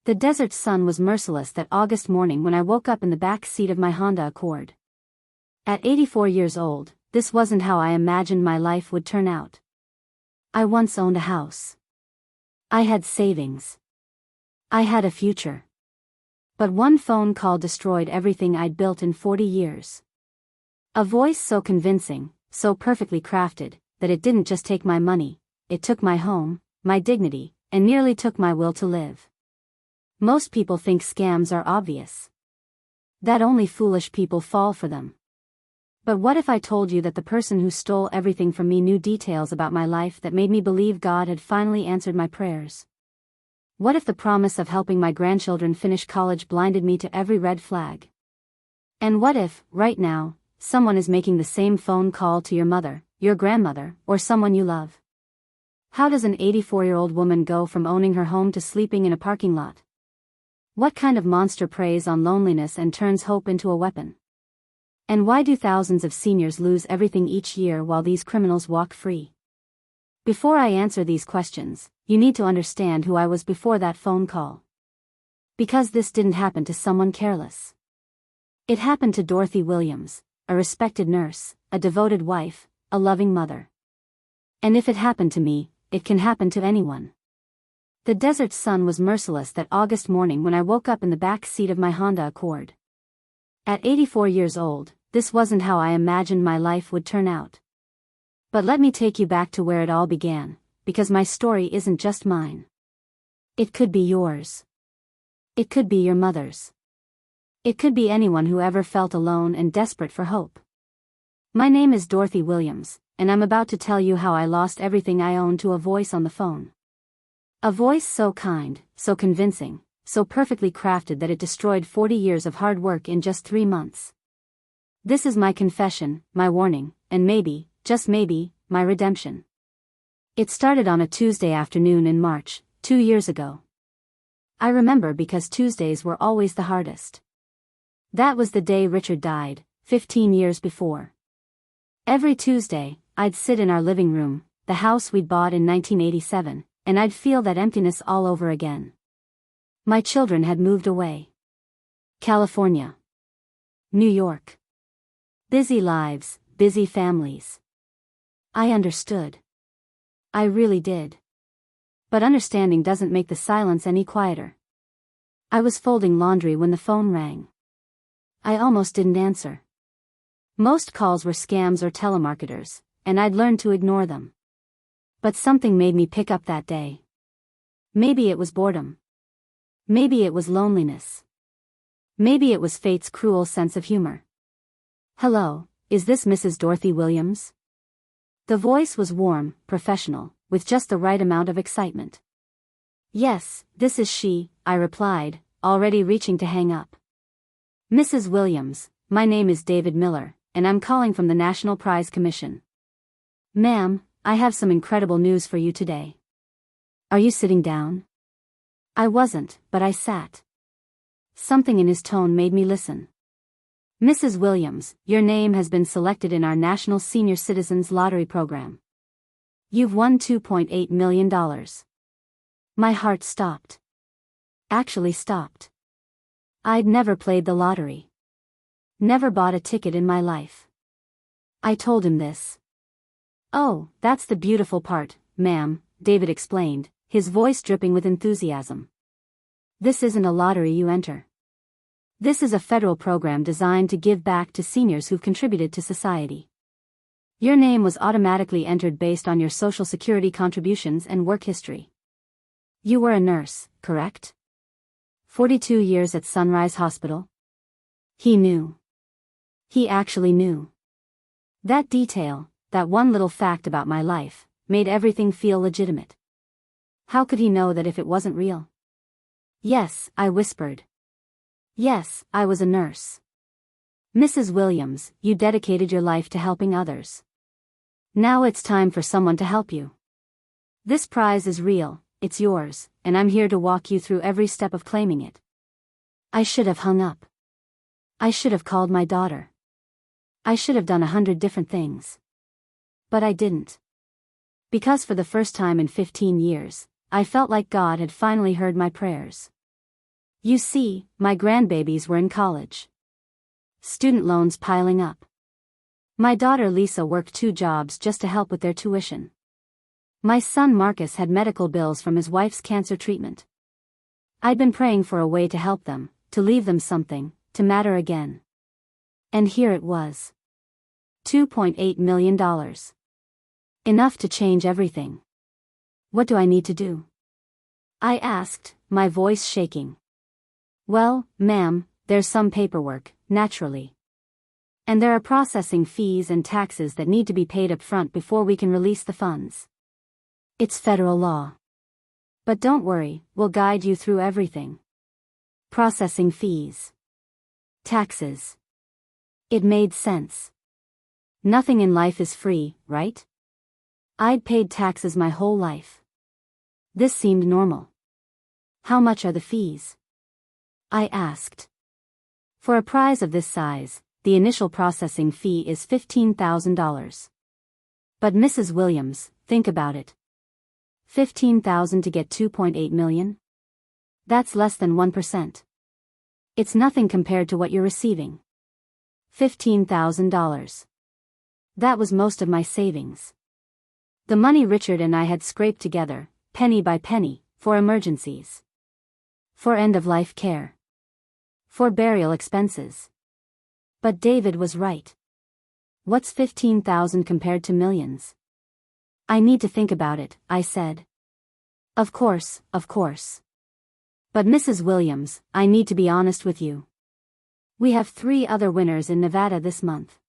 The desert sun was merciless that August morning when I woke up in the back seat of my Honda Accord. At 84 years old, this wasn't how I imagined my life would turn out. I once owned a house. I had savings. I had a future. But one phone call destroyed everything I'd built in 40 years. A voice so convincing, so perfectly crafted, that it didn't just take my money, it took my home, my dignity, and nearly took my will to live. Most people think scams are obvious. That only foolish people fall for them. But what if I told you that the person who stole everything from me knew details about my life that made me believe God had finally answered my prayers? What if the promise of helping my grandchildren finish college blinded me to every red flag? And what if, right now, someone is making the same phone call to your mother, your grandmother, or someone you love? How does an 84-year-old woman go from owning her home to sleeping in a parking lot? What kind of monster preys on loneliness and turns hope into a weapon? And why do thousands of seniors lose everything each year while these criminals walk free? Before I answer these questions, you need to understand who I was before that phone call. Because this didn't happen to someone careless. It happened to Dorothy Williams, a respected nurse, a devoted wife, a loving mother. And if it happened to me, it can happen to anyone. The desert sun was merciless that August morning when I woke up in the back seat of my Honda Accord. At 84 years old, this wasn't how I imagined my life would turn out. But let me take you back to where it all began, because my story isn't just mine. It could be yours. It could be your mother's. It could be anyone who ever felt alone and desperate for hope. My name is Dorothy Williams, and I'm about to tell you how I lost everything I owned to a voice on the phone. A voice so kind, so convincing, so perfectly crafted that it destroyed 40 years of hard work in just 3 months. This is my confession, my warning, and maybe, just maybe, my redemption. It started on a Tuesday afternoon in March, 2 years ago. I remember because Tuesdays were always the hardest. That was the day Richard died, 15 years before. Every Tuesday, I'd sit in our living room, the house we'd bought in 1987, and I'd feel that emptiness all over again. My children had moved away. California. New York. Busy lives, busy families. I understood. I really did. But understanding doesn't make the silence any quieter. I was folding laundry when the phone rang. I almost didn't answer. Most calls were scams or telemarketers, and I'd learned to ignore them. But something made me pick up that day. Maybe it was boredom. Maybe it was loneliness. Maybe it was fate's cruel sense of humor. Hello, is this Mrs. Dorothy Williams? The voice was warm, professional, with just the right amount of excitement. Yes, this is she, I replied, already reaching to hang up. Mrs. Williams, my name is David Miller, and I'm calling from the National Prize Commission. Ma'am, I have some incredible news for you today. Are you sitting down? I wasn't, but I sat. Something in his tone made me listen. Mrs. Williams, your name has been selected in our National Senior Citizens Lottery Program. You've won $2.8 million. My heart stopped. Actually stopped. I'd never played the lottery. Never bought a ticket in my life. I told him this. Oh, that's the beautiful part, ma'am, David explained, his voice dripping with enthusiasm. This isn't a lottery you enter. This is a federal program designed to give back to seniors who've contributed to society. Your name was automatically entered based on your Social Security contributions and work history. You were a nurse, correct? 42 years at Sunrise Hospital? He knew. He actually knew. That detail, that one little fact about my life, made everything feel legitimate. How could he know that if it wasn't real? Yes, I whispered. Yes, I was a nurse. Mrs. Williams, you dedicated your life to helping others. Now it's time for someone to help you. This prize is real, it's yours, and I'm here to walk you through every step of claiming it. I should have hung up. I should have called my daughter. I should have done 100 different things. But I didn't. Because for the first time in 15 years, I felt like God had finally heard my prayers. You see, my grandbabies were in college. Student loans piling up. My daughter Lisa worked 2 jobs just to help with their tuition. My son Marcus had medical bills from his wife's cancer treatment. I'd been praying for a way to help them, to leave them something, to matter again. And here it was. $2.8 million. Enough to change everything. What do I need to do? I asked, my voice shaking. Well, ma'am, there's some paperwork, naturally. And there are processing fees and taxes that need to be paid up front before we can release the funds. It's federal law. But don't worry, we'll guide you through everything. Processing fees. Taxes. It made sense. Nothing in life is free, right? I'd paid taxes my whole life. This seemed normal. How much are the fees? I asked. For a prize of this size, the initial processing fee is $15,000. But Mrs. Williams, think about it. $15,000 to get $2.8 million? That's less than 1%. It's nothing compared to what you're receiving. $15,000. That was most of my savings. The money Richard and I had scraped together, penny by penny, for emergencies. For end-of-life care. For burial expenses. But David was right. What's $15,000 compared to millions? I need to think about it, I said. Of course, of course. But Mrs. Williams, I need to be honest with you. We have 3 other winners in Nevada this month.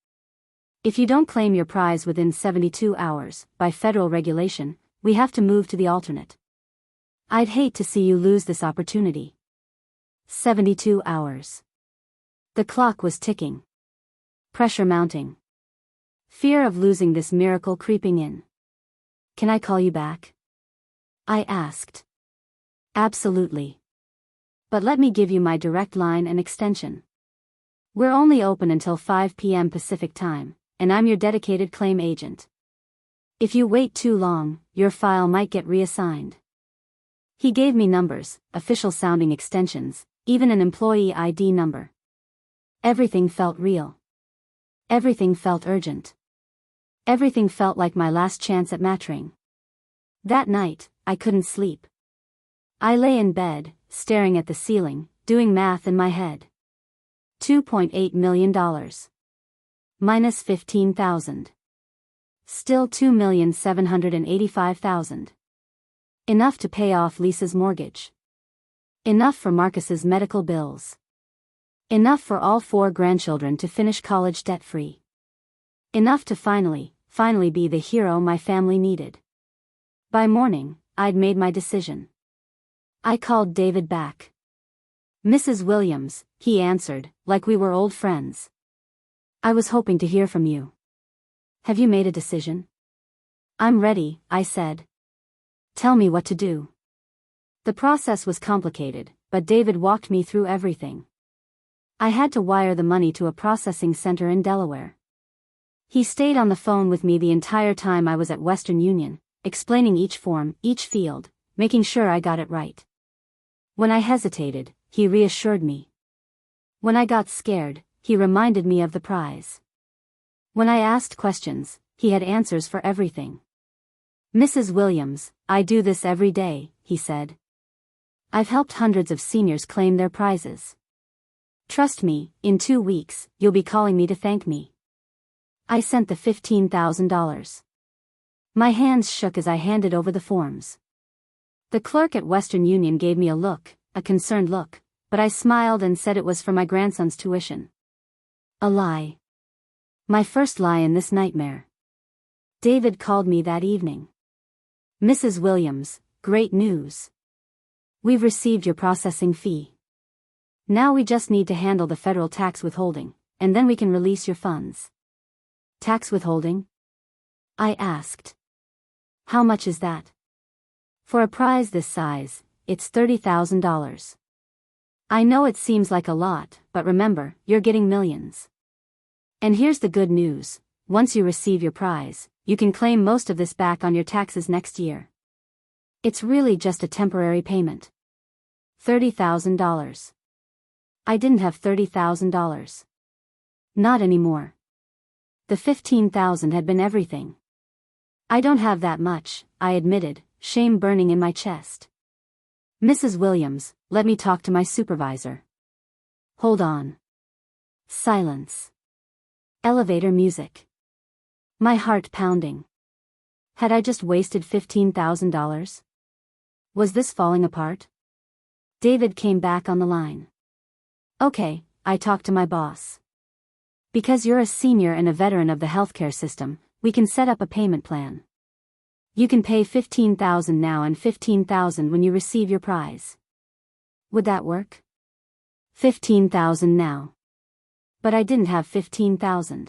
If you don't claim your prize within 72 hours, by federal regulation, we have to move to the alternate. I'd hate to see you lose this opportunity. 72 hours. The clock was ticking. Pressure mounting. Fear of losing this miracle creeping in. Can I call you back? I asked. Absolutely. But let me give you my direct line and extension. We're only open until 5 p.m. Pacific time, and I'm your dedicated claim agent. If you wait too long, your file might get reassigned. He gave me numbers, official-sounding extensions, even an employee ID number. Everything felt real. Everything felt urgent. Everything felt like my last chance at matching. That night, I couldn't sleep. I lay in bed, staring at the ceiling, doing math in my head. $2.8 million. Minus $15,000. Still $2,785,000. Enough to pay off Lisa's mortgage. Enough for Marcus's medical bills. Enough for all 4 grandchildren to finish college debt-free. Enough to finally be the hero my family needed. By morning, I'd made my decision. I called David back. Mrs. Williams, he answered, like we were old friends. I was hoping to hear from you. Have you made a decision? I'm ready, I said. Tell me what to do. The process was complicated, but David walked me through everything. I had to wire the money to a processing center in Delaware. He stayed on the phone with me the entire time I was at Western Union, explaining each form, each field, making sure I got it right. When I hesitated, he reassured me. When I got scared, he reminded me of the prize. When I asked questions, he had answers for everything. Mrs. Williams, I do this every day, he said. I've helped hundreds of seniors claim their prizes. Trust me, in 2 weeks, you'll be calling me to thank me. I sent the $15,000. My hands shook as I handed over the forms. The clerk at Western Union gave me a look, a concerned look, but I smiled and said it was for my grandson's tuition. A lie. My first lie in this nightmare. David called me that evening. Mrs. Williams, great news. We've received your processing fee. Now we just need to handle the federal tax withholding, and then we can release your funds. Tax withholding? I asked. How much is that? For a prize this size, it's $30,000. I know it seems like a lot, but remember, you're getting millions. And here's the good news, once you receive your prize, you can claim most of this back on your taxes next year. It's really just a temporary payment. $30,000. I didn't have $30,000. Not anymore. The $15,000 had been everything. I don't have that much, I admitted, shame burning in my chest. Mrs. Williams, let me talk to my supervisor. Hold on. Silence. Elevator music. My heart pounding. Had I just wasted $15,000? Was this falling apart? David came back on the line. Okay, I talked to my boss. Because you're a senior and a veteran of the healthcare system, we can set up a payment plan. You can pay $15,000 now and $15,000 when you receive your prize. Would that work? $15,000 now. But I didn't have $15,000.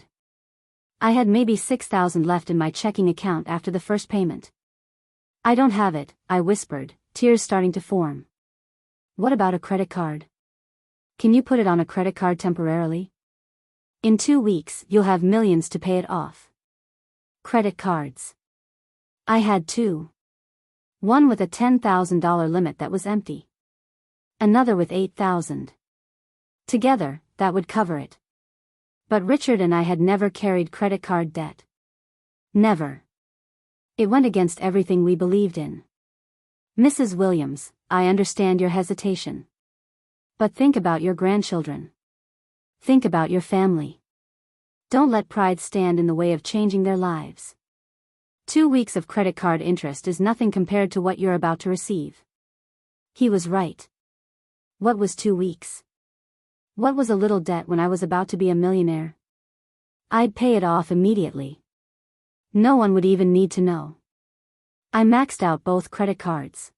I had maybe $6,000 left in my checking account after the first payment. I don't have it, I whispered, tears starting to form. What about a credit card? Can you put it on a credit card temporarily? In 2 weeks, you'll have millions to pay it off. Credit cards. I had two. One with a $10,000 limit that was empty. Another with $8,000. Together, that would cover it. But Richard and I had never carried credit card debt. Never. It went against everything we believed in. Mrs. Williams, I understand your hesitation. But think about your grandchildren. Think about your family. Don't let pride stand in the way of changing their lives. 2 weeks of credit card interest is nothing compared to what you're about to receive. He was right. What was 2 weeks? What was a little debt when I was about to be a millionaire? I'd pay it off immediately. No one would even need to know. I maxed out both credit cards.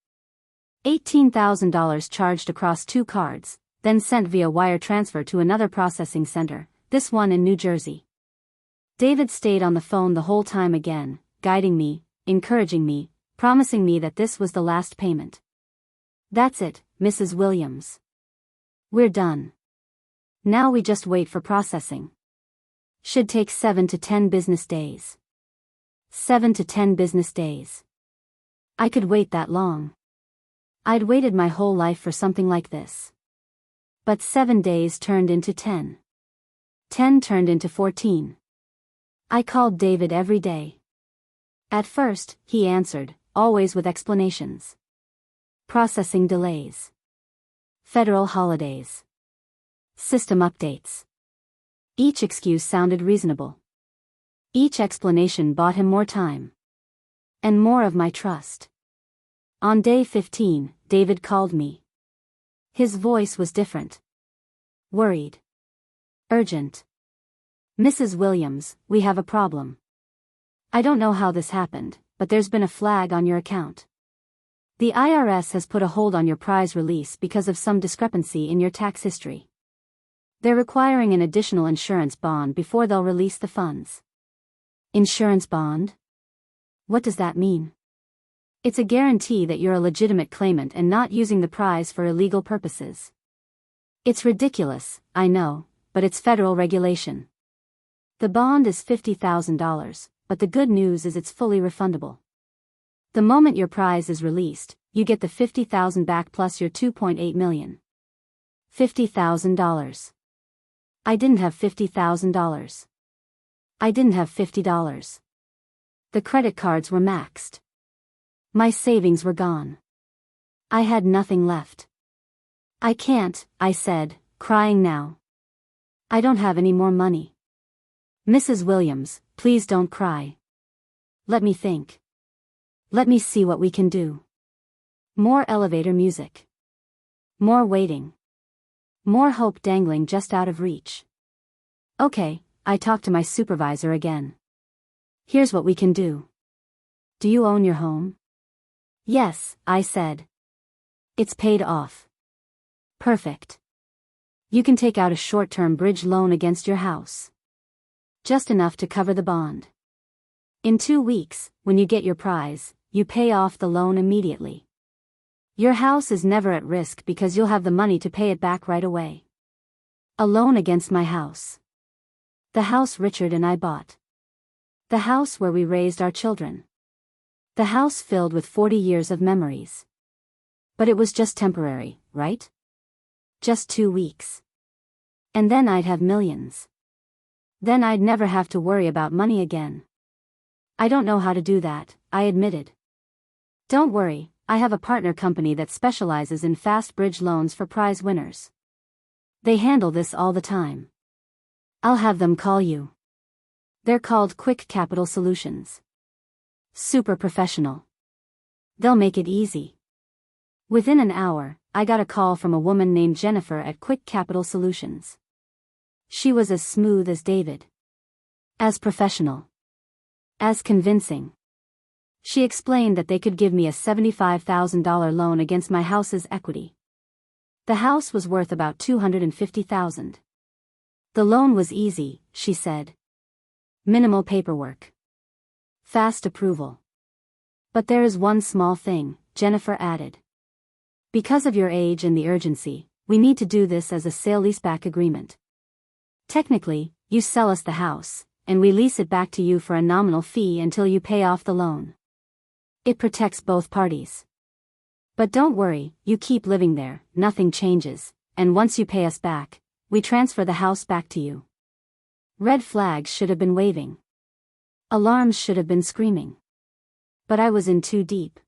$18,000 charged across 2 cards, then sent via wire transfer to another processing center, this one in New Jersey. David stayed on the phone the whole time again, guiding me, encouraging me, promising me that this was the last payment. That's it, Mrs. Williams. We're done. Now we just wait for processing. Should take 7 to 10 business days. 7 to 10 business days. I could wait that long. I'd waited my whole life for something like this. But 7 days turned into 10. 10 turned into 14. I called David every day. At first, he answered, always with explanations. Processing delays. Federal holidays. System updates. Each excuse sounded reasonable. Each explanation bought him more time. And more of my trust. On day 15, David called me. His voice was different. Worried. Urgent. Mrs. Williams, we have a problem. I don't know how this happened, but there's been a flag on your account. The IRS has put a hold on your prize release because of some discrepancy in your tax history. They're requiring an additional insurance bond before they'll release the funds. Insurance bond? What does that mean? It's a guarantee that you're a legitimate claimant and not using the prize for illegal purposes. It's ridiculous, I know, but it's federal regulation. The bond is $50,000, but the good news is it's fully refundable. The moment your prize is released, you get the $50,000 back plus your $2.8 million. $50,000. I didn't have $50,000. I didn't have $50. The credit cards were maxed. My savings were gone. I had nothing left. I can't, I said, crying now. I don't have any more money. Mrs. Williams, please don't cry. Let me think. Let me see what we can do. More elevator music. More waiting. More hope dangling just out of reach. Okay, I talked to my supervisor again. Here's what we can do. Do you own your home? Yes, I said. It's paid off. Perfect. You can take out a short-term bridge loan against your house. Just enough to cover the bond. In 2 weeks, when you get your prize, you pay off the loan immediately. Your house is never at risk because you'll have the money to pay it back right away. A loan against my house. The house Richard and I bought. The house where we raised our children. The house filled with 40 years of memories. But it was just temporary, right? Just 2 weeks. And then I'd have millions. Then I'd never have to worry about money again. I don't know how to do that, I admitted. Don't worry, I have a partner company that specializes in fast bridge loans for prize winners. They handle this all the time. I'll have them call you. They're called Quick Capital Solutions. Super professional. They'll make it easy. Within an hour, I got a call from a woman named Jennifer at Quick Capital Solutions. She was as smooth as David. As professional. As convincing. She explained that they could give me a $75,000 loan against my house's equity. The house was worth about $250,000. The loan was easy, she said. Minimal paperwork. Fast approval. But there is one small thing, Jennifer added. Because of your age and the urgency, we need to do this as a sale-leaseback agreement. Technically, you sell us the house, and we lease it back to you for a nominal fee until you pay off the loan. It protects both parties. But don't worry, you keep living there, nothing changes, and once you pay us back, we transfer the house back to you. Red flags should have been waving. Alarms should have been screaming. But I was in too deep.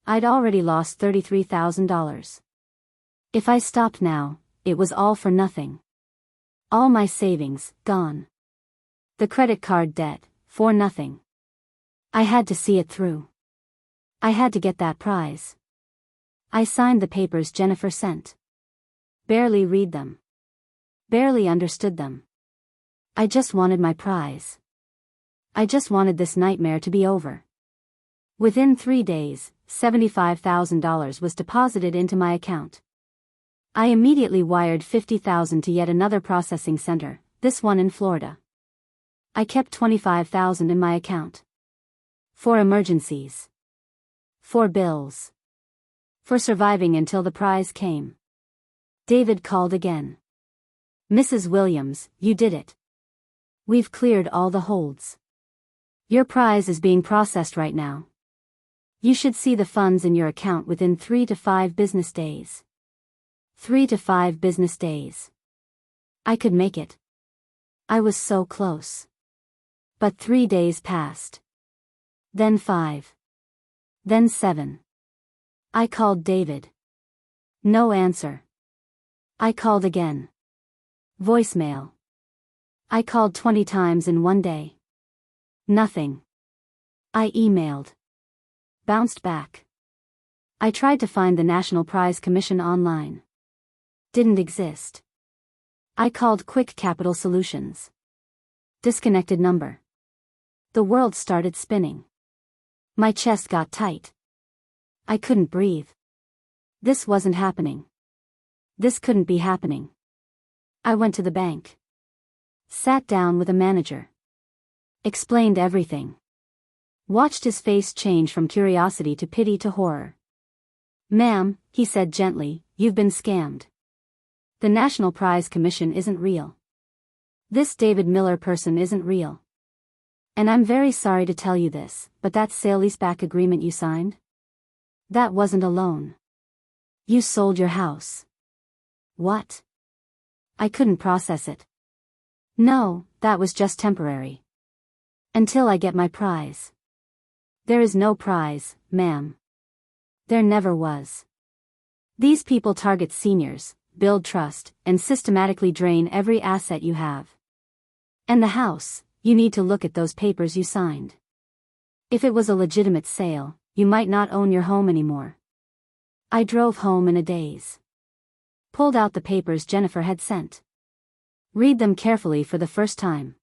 I'd already lost $33,000. If I stopped now, it was all for nothing. All my savings, gone. The credit card debt, for nothing. I had to see it through. I had to get that prize. I signed the papers Jennifer sent. Barely read them. Barely understood them. I just wanted my prize. I just wanted this nightmare to be over. Within 3 days, $75,000 was deposited into my account. I immediately wired $50,000 to yet another processing center, this one in Florida. I kept $25,000 in my account. For emergencies. For bills. For surviving until the prize came. David called again. Mrs. Williams, you did it. We've cleared all the holds. Your prize is being processed right now. You should see the funds in your account within 3 to 5 business days. 3 to 5 business days. I could make it. I was so close. But 3 days passed. Then 5. Then 7. I called David. No answer. I called again. Voicemail. I called 20 times in one day. Nothing. I emailed. Bounced back. I tried to find the National Prize Commission online. Didn't exist. I called Quick Capital Solutions. Disconnected number. The world started spinning. My chest got tight. I couldn't breathe. This wasn't happening. This couldn't be happening. I went to the bank. Sat down with a manager. Explained everything. Watched his face change from curiosity to pity to horror. Ma'am, he said gently, you've been scammed. The National Prize Commission isn't real. This David Miller person isn't real. And I'm very sorry to tell you this, but that sale-leaseback agreement you signed? That wasn't a loan. You sold your house. What? I couldn't process it. No, that was just temporary. Until I get my prize. There is no prize, ma'am. There never was. These people target seniors, build trust, and systematically drain every asset you have. And the house, you need to look at those papers you signed. If it was a legitimate sale, you might not own your home anymore. I drove home in a daze. Pulled out the papers Jennifer had sent. Read them carefully for the first time.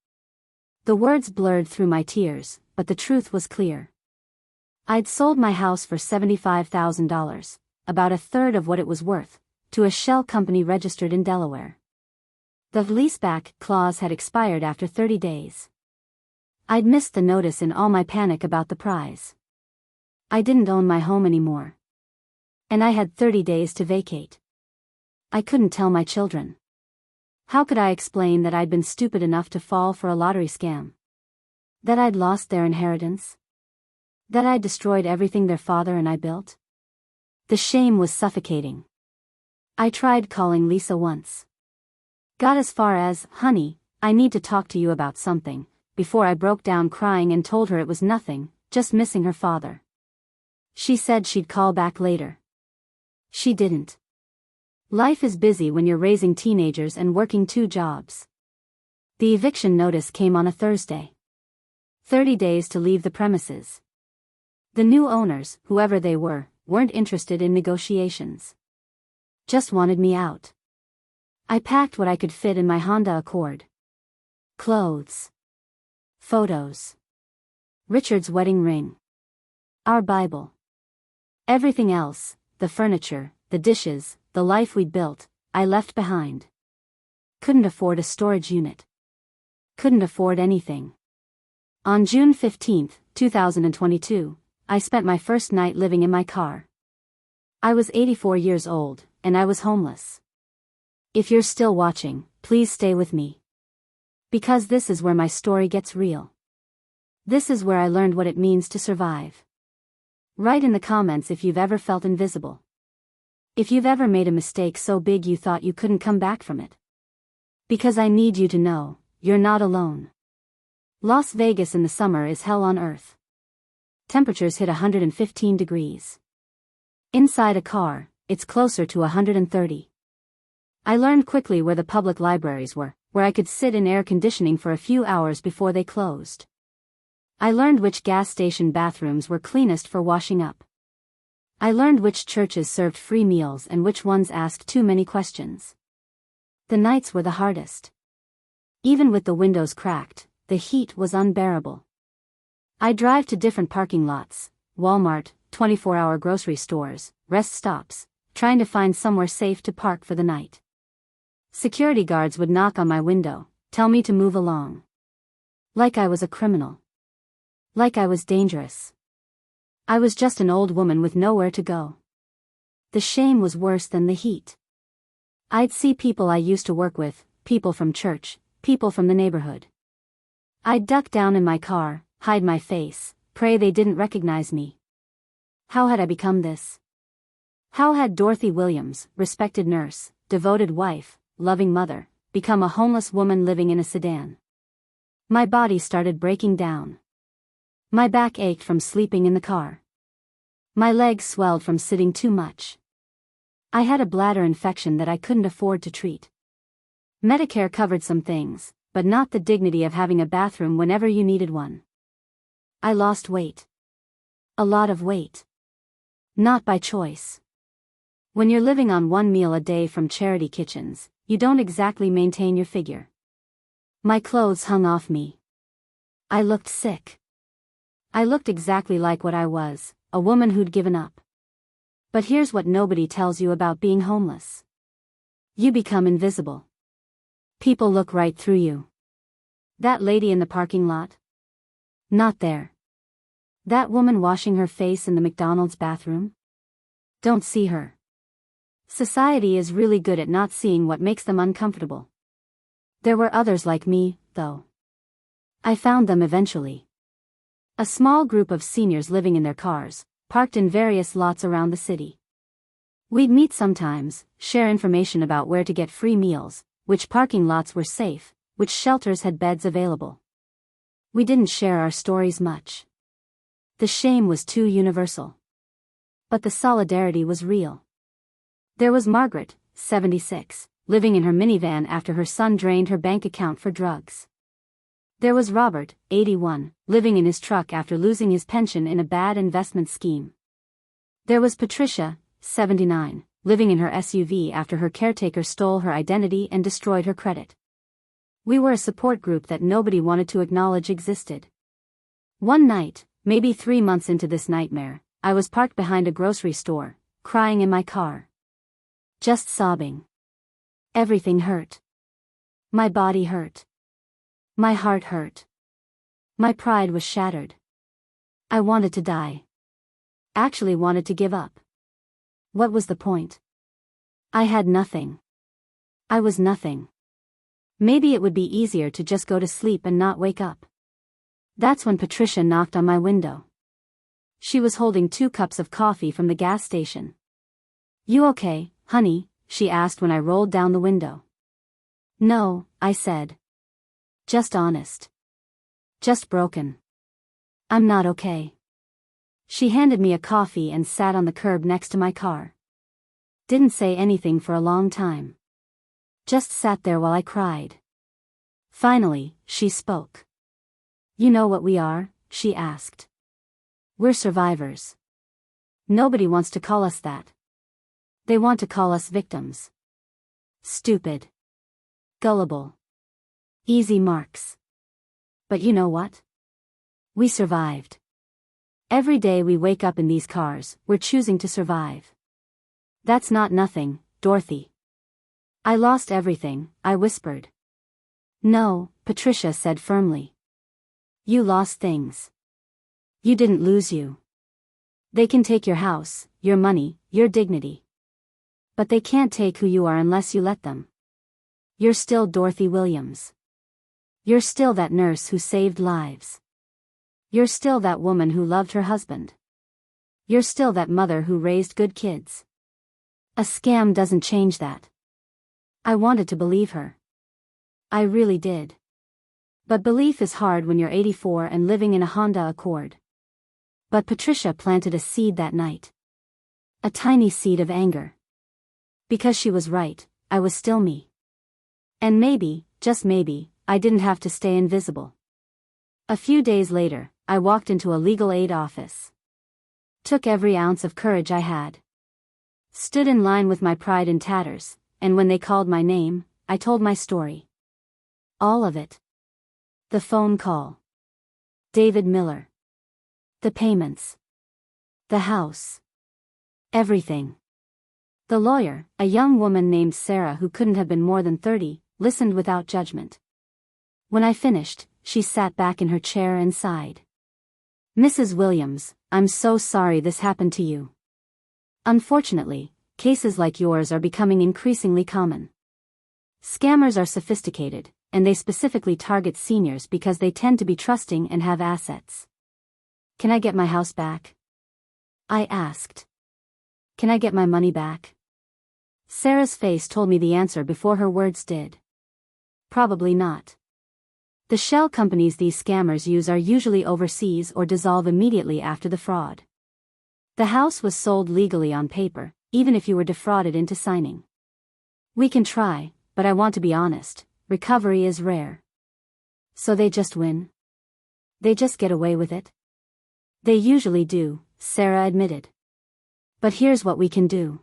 The words blurred through my tears, but the truth was clear. I'd sold my house for $75,000, about a third of what it was worth, to a shell company registered in Delaware. The leaseback clause had expired after 30 days. I'd missed the notice in all my panic about the prize. I didn't own my home anymore. And I had 30 days to vacate. I couldn't tell my children. How could I explain that I'd been stupid enough to fall for a lottery scam? That I'd lost their inheritance? That I'd destroyed everything their father and I built? The shame was suffocating. I tried calling Lisa once. Got as far as, "Honey, I need to talk to you about something," before I broke down crying and told her it was nothing, just missing her father. She said she'd call back later. She didn't. Life is busy when you're raising teenagers and working 2 jobs. The eviction notice came on a Thursday. 30 days to leave the premises. The new owners, whoever they were, weren't interested in negotiations. Just wanted me out. I packed what I could fit in my Honda Accord. Clothes. Photos. Richard's wedding ring. Our Bible. Everything else, the furniture, the dishes, the life we'd built, I left behind. Couldn't afford a storage unit. Couldn't afford anything. On June 15, 2022, I spent my first night living in my car. I was 84 years old, and I was homeless. If you're still watching, please stay with me. Because this is where my story gets real. This is where I learned what it means to survive. Write in the comments if you've ever felt invisible. If you've ever made a mistake so big you thought you couldn't come back from it. Because I need you to know, you're not alone. Las Vegas in the summer is hell on earth. Temperatures hit 115 degrees. Inside a car, it's closer to 130. I learned quickly where the public libraries were, where I could sit in air conditioning for a few hours before they closed. I learned which gas station bathrooms were cleanest for washing up. I learned which churches served free meals and which ones asked too many questions. The nights were the hardest. Even with the windows cracked, the heat was unbearable. I drive to different parking lots, Walmart, 24-hour grocery stores, rest stops, trying to find somewhere safe to park for the night. Security guards would knock on my window, tell me to move along. Like I was a criminal. Like I was dangerous. I was just an old woman with nowhere to go. The shame was worse than the heat. I'd see people I used to work with, people from church, people from the neighborhood. I'd duck down in my car, hide my face, pray they didn't recognize me. How had I become this? How had Dorothy Williams, respected nurse, devoted wife, loving mother, become a homeless woman living in a sedan? My body started breaking down. My back ached from sleeping in the car. My legs swelled from sitting too much. I had a bladder infection that I couldn't afford to treat. Medicare covered some things, but not the dignity of having a bathroom whenever you needed one. I lost weight. A lot of weight. Not by choice. When you're living on 1 meal a day from charity kitchens, you don't exactly maintain your figure. My clothes hung off me. I looked sick. I looked exactly like what I was, a woman who'd given up. But here's what nobody tells you about being homeless. You become invisible. People look right through you. That lady in the parking lot? Not there. That woman washing her face in the McDonald's bathroom? Don't see her. Society is really good at not seeing what makes them uncomfortable. There were others like me, though. I found them eventually. A small group of seniors living in their cars, parked in various lots around the city. We'd meet sometimes, share information about where to get free meals, which parking lots were safe, which shelters had beds available. We didn't share our stories much. The shame was too universal. But the solidarity was real. There was Margaret, 76, living in her minivan after her son drained her bank account for drugs. There was Robert, 81, living in his truck after losing his pension in a bad investment scheme. There was Patricia, 79, living in her SUV after her caretaker stole her identity and destroyed her credit. We were a support group that nobody wanted to acknowledge existed. One night, maybe 3 months into this nightmare, I was parked behind a grocery store, crying in my car. Just sobbing. Everything hurt. My body hurt. My heart hurt. My pride was shattered. I wanted to die. Actually wanted to give up. What was the point? I had nothing. I was nothing. Maybe it would be easier to just go to sleep and not wake up. That's when Patricia knocked on my window. She was holding 2 cups of coffee from the gas station. "You okay, honey?" she asked when I rolled down the window. No, I said. Just honest. Just broken. I'm not okay. She handed me a coffee and sat on the curb next to my car. Didn't say anything for a long time. Just sat there while I cried. Finally, she spoke. You know what we are? She asked. We're survivors. Nobody wants to call us that. They want to call us victims. Stupid. Gullible. Easy marks. But you know what? We survived. Every day we wake up in these cars, we're choosing to survive. That's not nothing, Dorothy. I lost everything, I whispered. No, Patricia said firmly. You lost things. You didn't lose you. They can take your house, your money, your dignity. But they can't take who you are unless you let them. You're still Dorothy Williams. You're still that nurse who saved lives. You're still that woman who loved her husband. You're still that mother who raised good kids. A scam doesn't change that. I wanted to believe her. I really did. But belief is hard when you're 84 and living in a Honda Accord. But Patricia planted a seed that night. A tiny seed of anger. Because she was right, I was still me. And maybe, just maybe, I didn't have to stay invisible. A few days later, I walked into a legal aid office. Took every ounce of courage I had. Stood in line with my pride in tatters, and when they called my name, I told my story. All of it. The phone call. David Miller. The payments. The house. Everything. The lawyer, a young woman named Sarah who couldn't have been more than 30, listened without judgment. When I finished, she sat back in her chair and sighed. Mrs. Williams, I'm so sorry this happened to you. Unfortunately, cases like yours are becoming increasingly common. Scammers are sophisticated, and they specifically target seniors because they tend to be trusting and have assets. Can I get my house back? I asked. Can I get my money back? Sarah's face told me the answer before her words did. Probably not. The shell companies these scammers use are usually overseas or dissolve immediately after the fraud. The house was sold legally on paper, even if you were defrauded into signing. We can try, but I want to be honest, recovery is rare. So they just win? They just get away with it? They usually do, Sarah admitted. But here's what we can do.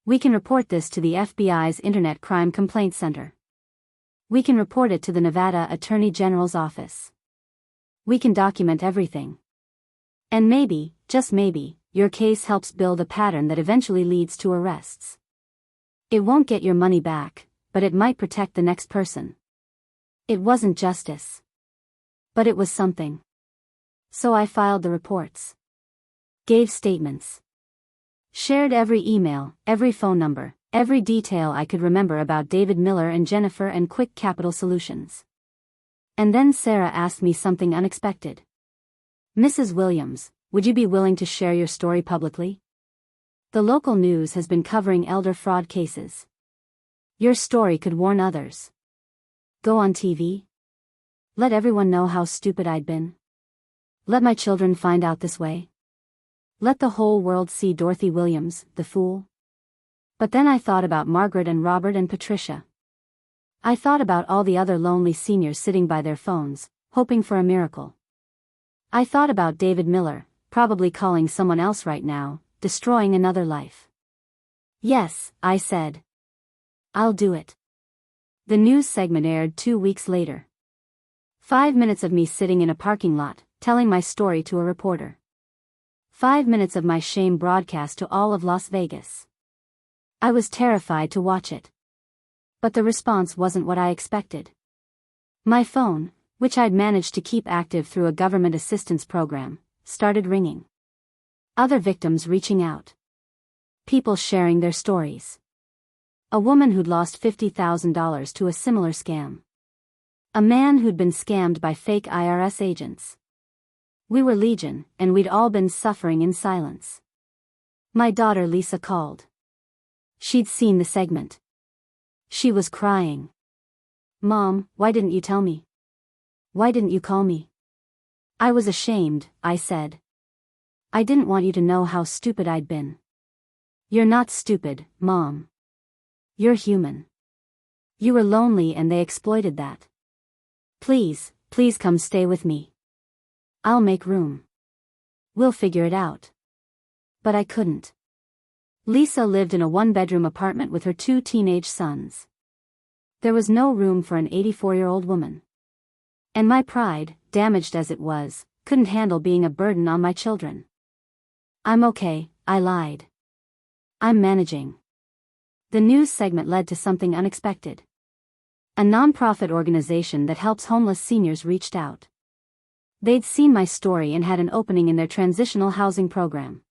We can report this to the FBI's Internet Crime Complaint Center. We can report it to the Nevada Attorney General's office. We can document everything. And maybe, just maybe, your case helps build a pattern that eventually leads to arrests. It won't get your money back, but it might protect the next person. It wasn't justice. But it was something. So I filed the reports. Gave statements. Shared every email, every phone number, every detail I could remember about David Miller and Jennifer and Quick Capital Solutions. And then Sarah asked me something unexpected. Mrs. Williams, would you be willing to share your story publicly? The local news has been covering elder fraud cases. Your story could warn others. Go on TV? Let everyone know how stupid I'd been. Let my children find out this way. Let the whole world see Dorothy Williams, the fool. But then I thought about Margaret and Robert and Patricia. I thought about all the other lonely seniors sitting by their phones, hoping for a miracle. I thought about David Miller, probably calling someone else right now, destroying another life. Yes, I said. I'll do it. The news segment aired 2 weeks later. 5 minutes of me sitting in a parking lot, telling my story to a reporter. 5 minutes of my shame broadcast to all of Las Vegas. I was terrified to watch it. But the response wasn't what I expected. My phone, which I'd managed to keep active through a government assistance program, started ringing. Other victims reaching out. People sharing their stories. A woman who'd lost $50,000 to a similar scam. A man who'd been scammed by fake IRS agents. We were legion, and we'd all been suffering in silence. My daughter Lisa called. She'd seen the segment. She was crying. "Mom, why didn't you tell me? Why didn't you call me?" I was ashamed, I said. "I didn't want you to know how stupid I'd been." "You're not stupid, Mom. You're human. You were lonely and they exploited that. Please, please come stay with me. I'll make room. We'll figure it out." But I couldn't. Lisa lived in a one-bedroom apartment with her 2 teenage sons. There was no room for an 84-year-old woman. And my pride, damaged as it was, couldn't handle being a burden on my children. "I'm okay," I lied. "I'm managing." The news segment led to something unexpected. A non-profit organization that helps homeless seniors reached out. They'd seen my story and had an opening in their transitional housing program.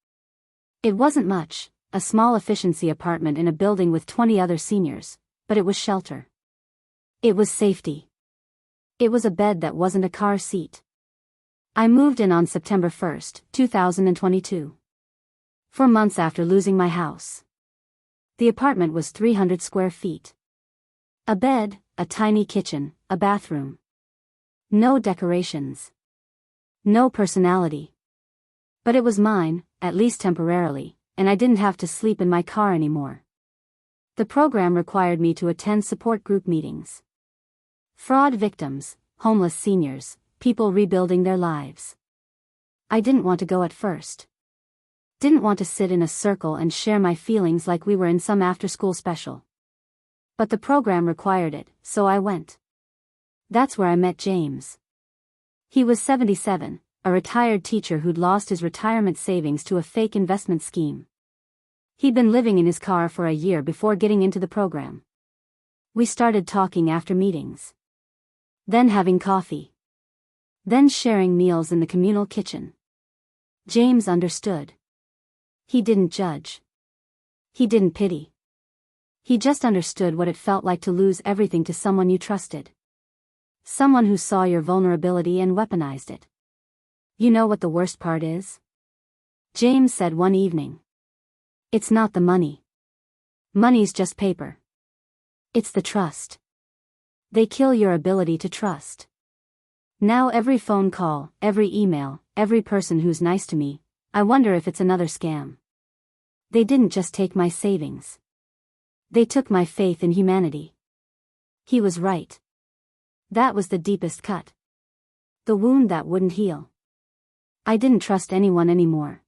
It wasn't much, a small efficiency apartment in a building with 20 other seniors, but it was shelter. It was safety. It was a bed that wasn't a car seat. I moved in on September 1st, 2022. 4 months after losing my house. The apartment was 300 square feet. A bed, a tiny kitchen, a bathroom. No decorations. No personality. But it was mine, at least temporarily, and I didn't have to sleep in my car anymore. The program required me to attend support group meetings. Fraud victims, homeless seniors, people rebuilding their lives. I didn't want to go at first. Didn't want to sit in a circle and share my feelings like we were in some after-school special. But the program required it, so I went. That's where I met James. He was 77, a retired teacher who'd lost his retirement savings to a fake investment scheme. He'd been living in his car for a year before getting into the program. We started talking after meetings. Then having coffee. Then sharing meals in the communal kitchen. James understood. He didn't judge. He didn't pity. He just understood what it felt like to lose everything to someone you trusted. Someone who saw your vulnerability and weaponized it. "You know what the worst part is?" James said one evening. "It's not the money. Money's just paper. It's the trust. They kill your ability to trust. Now every phone call, every email, every person who's nice to me, I wonder if it's another scam. They didn't just take my savings. They took my faith in humanity." He was right. That was the deepest cut. The wound that wouldn't heal. I didn't trust anyone anymore.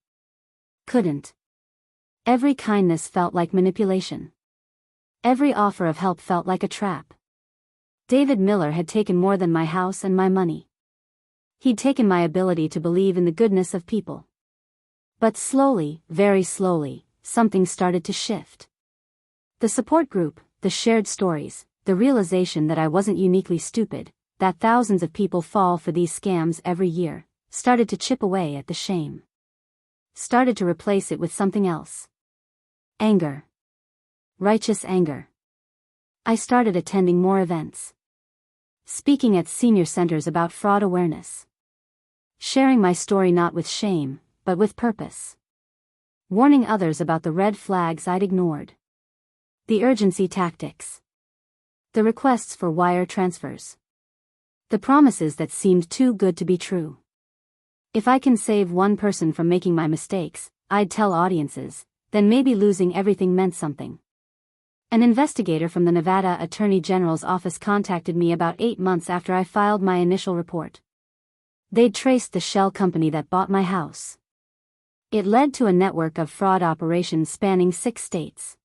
Couldn't. Every kindness felt like manipulation. Every offer of help felt like a trap. David Miller had taken more than my house and my money. He'd taken my ability to believe in the goodness of people. But slowly, very slowly, something started to shift. The support group, the shared stories, the realization that I wasn't uniquely stupid, that thousands of people fall for these scams every year, started to chip away at the shame. Started to replace it with something else. Anger. Righteous anger. I started attending more events. Speaking at senior centers about fraud awareness. Sharing my story not with shame, but with purpose. Warning others about the red flags I'd ignored. The urgency tactics. The requests for wire transfers. The promises that seemed too good to be true. If I can save one person from making my mistakes, I'd tell audiences, then maybe losing everything meant something. An investigator from the Nevada Attorney General's office contacted me about 8 months after I filed my initial report. They'd traced the shell company that bought my house. It led to a network of fraud operations spanning 6 states.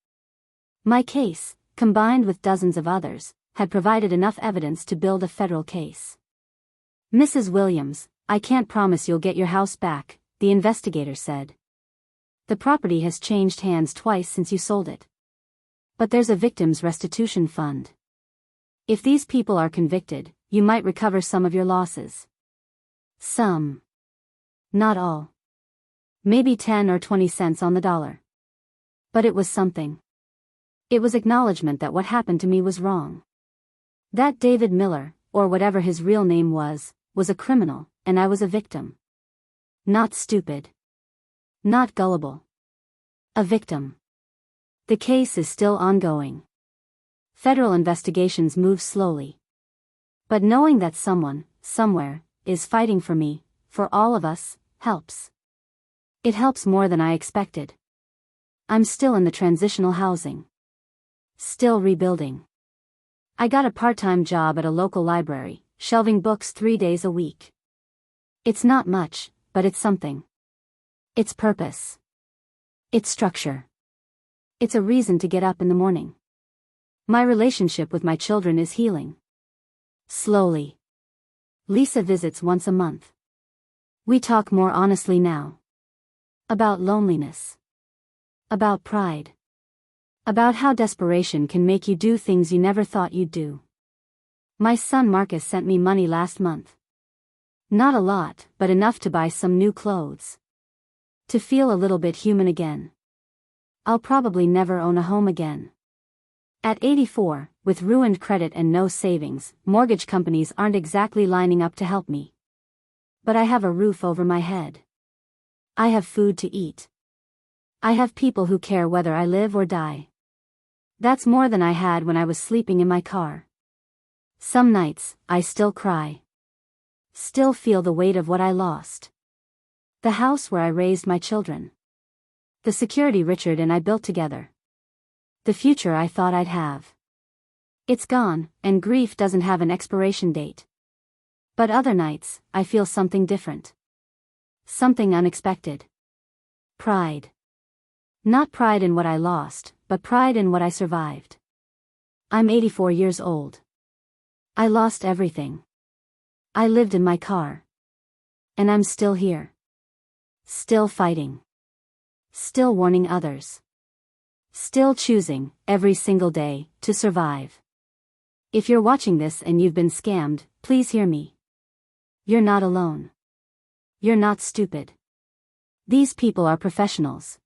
My case, combined with dozens of others, had provided enough evidence to build a federal case. "Mrs. Williams, I can't promise you'll get your house back," the investigator said. "The property has changed hands twice since you sold it. But there's a victim's restitution fund. If these people are convicted, you might recover some of your losses. Some. Not all. Maybe 10 or 20 cents on the dollar. But it was something. It was acknowledgement that what happened to me was wrong. That David Miller, or whatever his real name was a criminal, and I was a victim. Not stupid. Not gullible. A victim. The case is still ongoing. Federal investigations move slowly. But knowing that someone, somewhere, is fighting for me, for all of us, helps. It helps more than I expected. I'm still in the transitional housing. Still rebuilding. I got a part-time job at a local library, shelving books 3 days a week. It's not much, but it's something. It's purpose. It's structure. It's a reason to get up in the morning. My relationship with my children is healing. Slowly. Lisa visits once a month. We talk more honestly now. About loneliness. About pride. About how desperation can make you do things you never thought you'd do. My son Marcus sent me money last month. Not a lot, but enough to buy some new clothes. To feel a little bit human again. I'll probably never own a home again. At 84, with ruined credit and no savings, mortgage companies aren't exactly lining up to help me. But I have a roof over my head. I have food to eat. I have people who care whether I live or die. That's more than I had when I was sleeping in my car. Some nights, I still cry. Still feel the weight of what I lost. The house where I raised my children. The security Richard and I built together. The future I thought I'd have. It's gone, and grief doesn't have an expiration date. But other nights, I feel something different. Something unexpected. Pride. Not pride in what I lost, but pride in what I survived. I'm 84 years old. I lost everything. I lived in my car. And I'm still here. Still fighting. Still warning others. Still choosing, every single day, to survive. If you're watching this and you've been scammed, please hear me. You're not alone. You're not stupid. These people are professionals.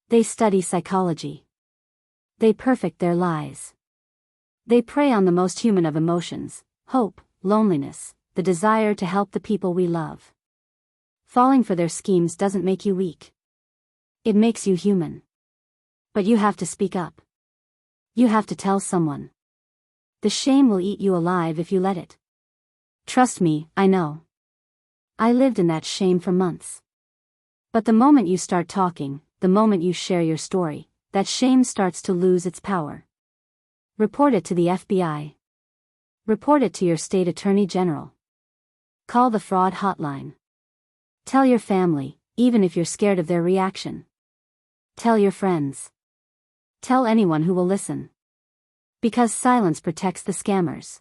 They study psychology. They perfect their lies. They prey on the most human of emotions, hope, loneliness, the desire to help the people we love. Falling for their schemes doesn't make you weak. It makes you human. But you have to speak up. You have to tell someone. The shame will eat you alive if you let it. Trust me, I know. I lived in that shame for months. But the moment you start talking, the moment you share your story, that shame starts to lose its power. Report it to the FBI. Report it to your state attorney general. Call the fraud hotline. Tell your family, even if you're scared of their reaction. Tell your friends. Tell anyone who will listen. Because silence protects the scammers.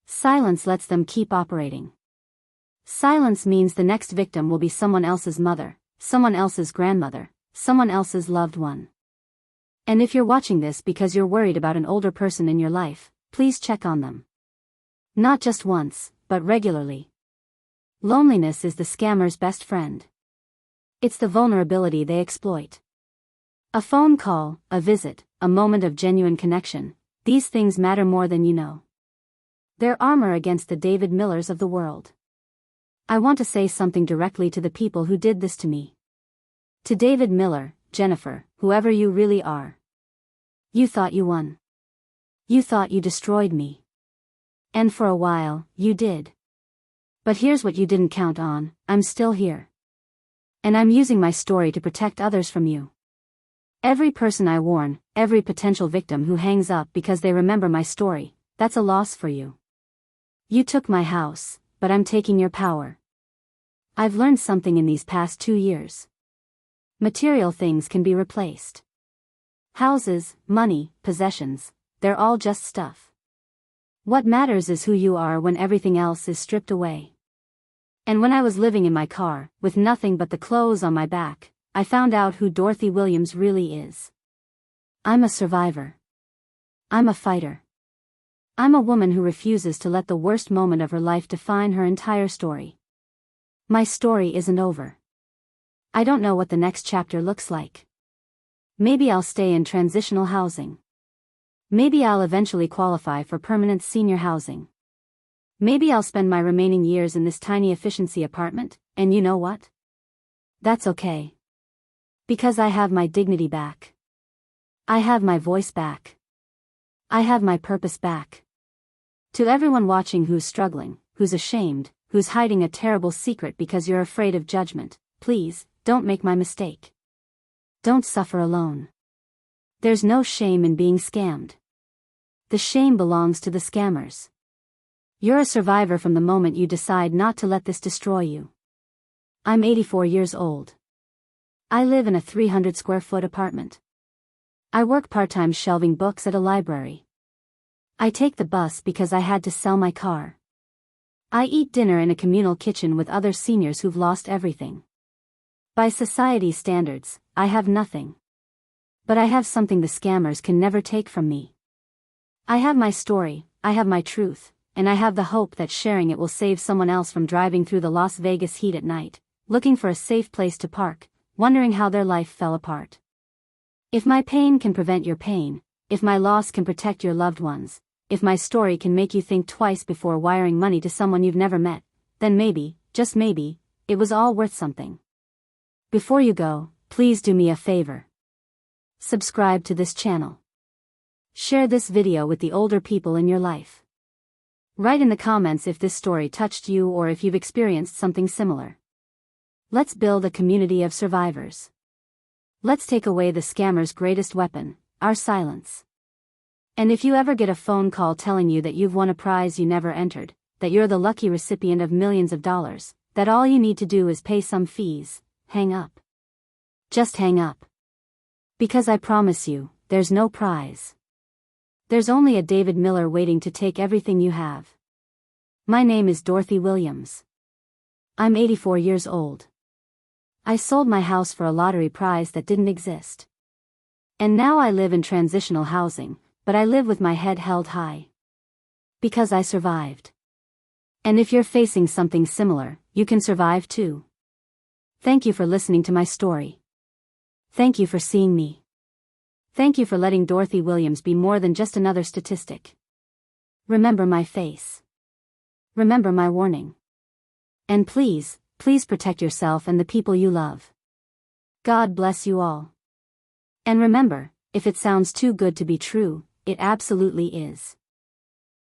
Silence lets them keep operating. Silence means the next victim will be someone else's mother, someone else's grandmother, someone else's loved one. And if you're watching this because you're worried about an older person in your life, please check on them. Not just once, but regularly. Loneliness is the scammer's best friend. It's the vulnerability they exploit. A phone call, a visit, a moment of genuine connection, these things matter more than you know. They're armor against the David Millers of the world. I want to say something directly to the people who did this to me. To David Miller, Jennifer, whoever you really are. You thought you won. You thought you destroyed me. And for a while, you did. But here's what you didn't count on, I'm still here. And I'm using my story to protect others from you. Every person I warn, every potential victim who hangs up because they remember my story, that's a loss for you. You took my house, but I'm taking your power. I've learned something in these past 2 years. Material things can be replaced. Houses, money, possessions, they're all just stuff. What matters is who you are when everything else is stripped away. And when I was living in my car, with nothing but the clothes on my back, I found out who Dorothy Williams really is. I'm a survivor. I'm a fighter. I'm a woman who refuses to let the worst moment of her life define her entire story. My story isn't over. I don't know what the next chapter looks like. Maybe I'll stay in transitional housing. Maybe I'll eventually qualify for permanent senior housing. Maybe I'll spend my remaining years in this tiny efficiency apartment, and you know what? That's okay. Because I have my dignity back. I have my voice back. I have my purpose back. To everyone watching who's struggling, who's ashamed, who's hiding a terrible secret because you're afraid of judgment, please, don't make my mistake. Don't suffer alone. There's no shame in being scammed. The shame belongs to the scammers. You're a survivor from the moment you decide not to let this destroy you. I'm 84 years old. I live in a 300-square-foot apartment. I work part-time shelving books at a library. I take the bus because I had to sell my car. I eat dinner in a communal kitchen with other seniors who've lost everything. By society's standards, I have nothing. But I have something the scammers can never take from me. I have my story, I have my truth, and I have the hope that sharing it will save someone else from driving through the Las Vegas heat at night, looking for a safe place to park, wondering how their life fell apart. If my pain can prevent your pain, if my loss can protect your loved ones, if my story can make you think twice before wiring money to someone you've never met, then maybe, just maybe, it was all worth something. Before you go, please do me a favor. Subscribe to this channel. Share this video with the older people in your life. Write in the comments if this story touched you or if you've experienced something similar. Let's build a community of survivors. Let's take away the scammer's greatest weapon, our silence. And if you ever get a phone call telling you that you've won a prize you never entered, that you're the lucky recipient of millions of dollars, that all you need to do is pay some fees, hang up. Just hang up. Because I promise you, there's no prize. There's only a David Miller waiting to take everything you have. My name is Dorothy Williams. I'm 84 years old. I sold my house for a lottery prize that didn't exist. And now I live in transitional housing, but I live with my head held high. Because I survived. And if you're facing something similar, you can survive too. Thank you for listening to my story. Thank you for seeing me. Thank you for letting Dorothy Williams be more than just another statistic. Remember my face. Remember my warning. And please, please protect yourself and the people you love. God bless you all. And remember, if it sounds too good to be true, it absolutely is.